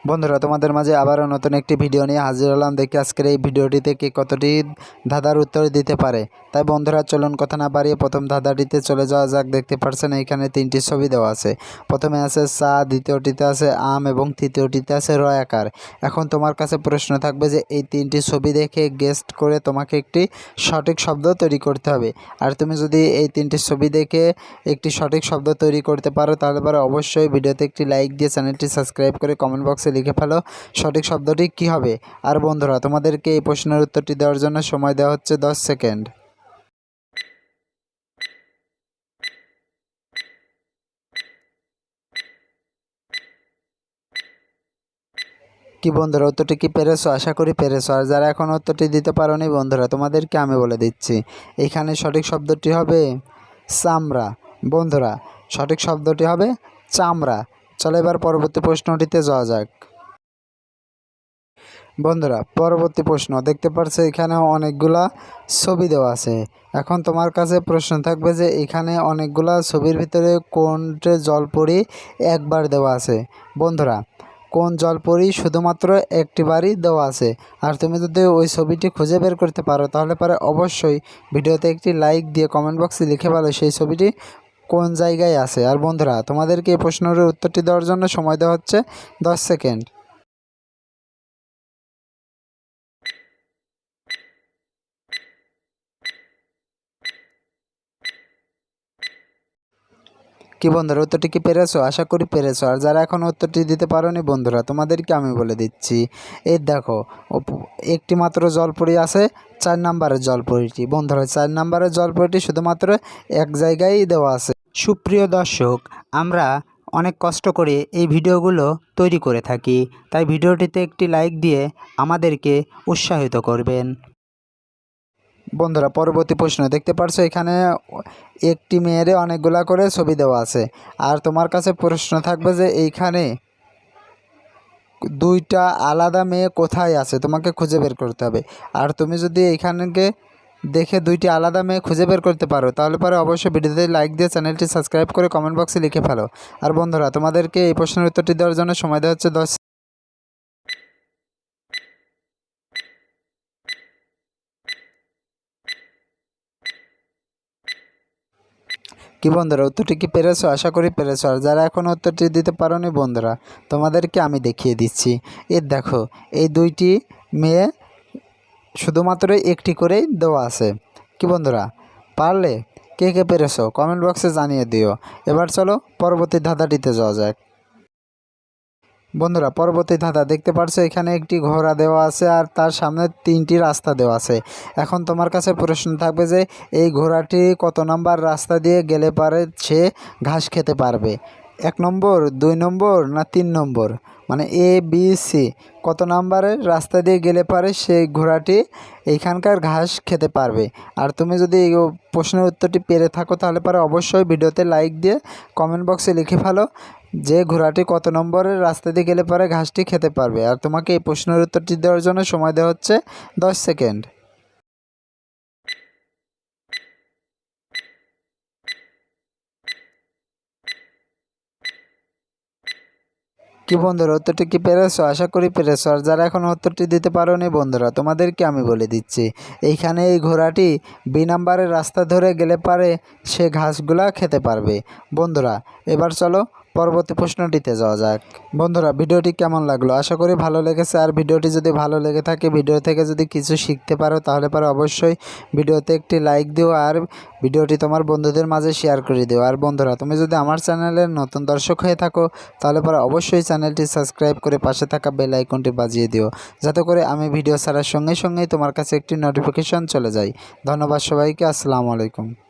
বন্ধুরা, তোমাদের মাঝে আবারও নতুন একটি ভিডিও নিয়ে হাজির হলাম। দেখি আজকের এই ভিডিওটিতে কে কতটি ধাঁধার উত্তর দিতে পারে। তাই বন্ধুরা, চলুন কথা না বাড়িয়ে প্রথম ধাঁধাটিতে চলে যাওয়া যাক। দেখতে পাচ্ছেন এখানে তিনটি ছবি দেওয়া আছে। প্রথমে আছে চা, দ্বিতীয়টিতে আছে আম এবং তৃতীয়টিতে আছে র আকার। এখন তোমার কাছে প্রশ্ন থাকবে যে এই তিনটি ছবি দেখে গেস্ট করে তোমাকে একটি সঠিক শব্দ তৈরি করতে হবে। আর তুমি যদি এই তিনটি ছবি দেখে একটি সঠিক শব্দ তৈরি করতে পারো তাহলে অবশ্যই ভিডিওতে একটি লাইক দিয়ে চ্যানেলটি সাবস্ক্রাইব করে কমেন্ট বক্সে লিখে ফেলো সঠিক শব্দটি কী হবে। আর বন্ধুরা, তোমাদেরকে এই প্রশ্নের উত্তরটি দেওয়ার জন্য সময় দেওয়া হচ্ছে 10 সেকেন্ড। কি বন্ধুরা, উত্তরটি কি পেরেছো? আশা করি পেরেছো। আর যারা এখন উত্তরটি দিতে পারোনি বন্ধুরা, তোমাদেরকে আমি বলে দিচ্ছি, এখানে সঠিক শব্দটি হবে চামড়া। বন্ধুরা, সঠিক শব্দটি হবে চামড়া। চলো এবার পরবর্তী প্রশ্নটিতে যাওয়া যাক। বন্ধুরা, পরবর্তী প্রশ্ন দেখতে পাচ্ছ এখানে অনেকগুলা ছবি দেওয়া আছে। এখন তোমার কাছে প্রশ্ন থাকবে যে এখানে অনেকগুলা ছবির ভিতরে কোনটা জলপরি একবার দেওয়া আছে। বন্ধুরা, কোন জলপরি শুধুমাত্র একটিবারই দেওয়া আছে। আর তুমি যদি ওই ছবিটি খুঁজে বের করতে পারো তাহলে অবশ্যই ভিডিওতে একটি লাইক দিয়ে কমেন্ট বক্সে লিখে ফেলো সেই ছবিটি কোন জায়গায় আছে। আর বন্ধুরা, তোমাদেরকে এই প্রশ্নের উত্তরটি দেওয়ার জন্য সময় দেওয়া হচ্ছে 10 সেকেন্ড। কি বন্ধুরা, উত্তরটি কি পেরেছো? আশা করি পেরেছো। আর যারা এখন উত্তরটি দিতে পারোনি বন্ধুরা, তোমাদেরকে আমি বলে দিচ্ছি, এই দেখো একটি মাত্র জলপরি আছে, 4 নাম্বারের জলপরিটি। বন্ধুরা, 4 নাম্বারের জলপরিটি শুধুমাত্র এক জায়গায় দেওয়া আছে। সুপ্রিয় দর্শক, আমরা অনেক কষ্ট করে এই ভিডিওগুলো তৈরি করে থাকি, তাই ভিডিওটিতে একটি লাইক দিয়ে আমাদেরকে উৎসাহিত করবেন। বন্ধুরা, পরবর্তী প্রশ্ন দেখতে পারছো এখানে একটি মেয়েরে অনেকগুলা করে ছবি দেওয়া আছে। আর তোমার কাছে প্রশ্ন থাকবে যে এইখানে দুইটা আলাদা মেয়ে কোথায় আছে, তোমাকে খুঁজে বের করতে হবে। আর তুমি যদি এইখানকে দেখে দুইটি আলাদা মেয়ে খুঁজে বের করতে পারো তাহলে অবশ্যই ভিডিওতে লাইক দিয়ে চ্যানেলটি সাবস্ক্রাইব করে কমেন্ট বক্সে লিখে ফেলো। আর বন্ধুরা, তোমাদেরকে এই প্রশ্নের উত্তরটি দেওয়ার জন্য সময় দেওয়া হচ্ছে 10। কি বন্ধুরা, উত্তরটি কি পেরেছো? আশা করি পেরেছো। আর যারা এখন উত্তরটি দিতে পারোনি বন্ধুরা, তোমাদেরকে আমি দেখিয়ে দিচ্ছি। দেখো এই দুইটি মেয়ে শুধুমাত্র একটি করেই দেওয়া আছে। কি বন্ধুরা, পারলে কে কে পেরেছো কমেন্ট বক্সে জানিয়ে দিও। এবার চলো পরবর্তী ধাঁধাটিতে যাওয়া যাক। বন্ধুরা, পরবর্তী ধাঁধা দেখতে পাচ্ছো এখানে একটি ঘোড়া দেওয়া আছে আর তার সামনে 3টি রাস্তা দেওয়া আছে। এখন তোমার কাছে প্রশ্ন থাকবে যে এই ঘোড়াটি কত নাম্বার রাস্তা দিয়ে গেলে পারে সে ঘাস খেতে পারবে। 1 নম্বর, 2 নম্বর না 3 নম্বর, মানে এ বি সি, কত নাম্বারের রাস্তা দিয়ে গেলে পারে সেই ঘোড়াটি এইখানকার ঘাস খেতে পারবে। আর তুমি যদি এই প্রশ্নের উত্তরটি পেরে থাকো তাহলে অবশ্যই ভিডিওতে লাইক দিয়ে কমেন্ট বক্সে লিখে ফেলো যে ঘোড়াটি কত নম্বরের রাস্তা দিয়ে গেলে পরে ঘাসটি খেতে পারবে। আর তোমাকে এই প্রশ্নের উত্তরটি দেওয়ার জন্য সময় দেওয়া হচ্ছে 10 সেকেন্ড। কি বন্ধুরা, উত্তরটি কি পেরেছো? আশা করি পেরেছো। আর যারা এখন উত্তরটি দিতে পারোনি বন্ধুরা, তোমাদেরকে আমি বলে দিচ্ছি, এইখানে এই ঘোড়াটি বি নাম্বারের রাস্তা ধরে গেলে পারে সে ঘাসগুলা খেতে পারবে। বন্ধুরা, এবার চলো পরবর্তী প্রশ্নটিতে যাওয়া যাক। বন্ধুরা, ভিডিওটি কেমন লাগলো? আশা করি ভালো লেগেছে। আর ভিডিওটি যদি ভালো লেগে থাকে, ভিডিও থেকে যদি কিছু শিখতে পারো তাহলে অবশ্যই ভিডিওতে একটি লাইক দিও আর ভিডিওটি তোমার বন্ধুদের মাঝে শেয়ার করে দিও। আর বন্ধুরা, তুমি যদি আমার চ্যানেলের নতুন দর্শক হয়ে থাকো তাহলে অবশ্যই চ্যানেলটি সাবস্ক্রাইব করে পাশে থাকা বেল আইকনটি বাজিয়ে দিও, যাতে করে আমি ভিডিও ছাড়ার সঙ্গে সঙ্গেই তোমার কাছে একটি নোটিফিকেশন চলে যায়। ধন্যবাদ সবাইকে। আসসালামু আলাইকুম।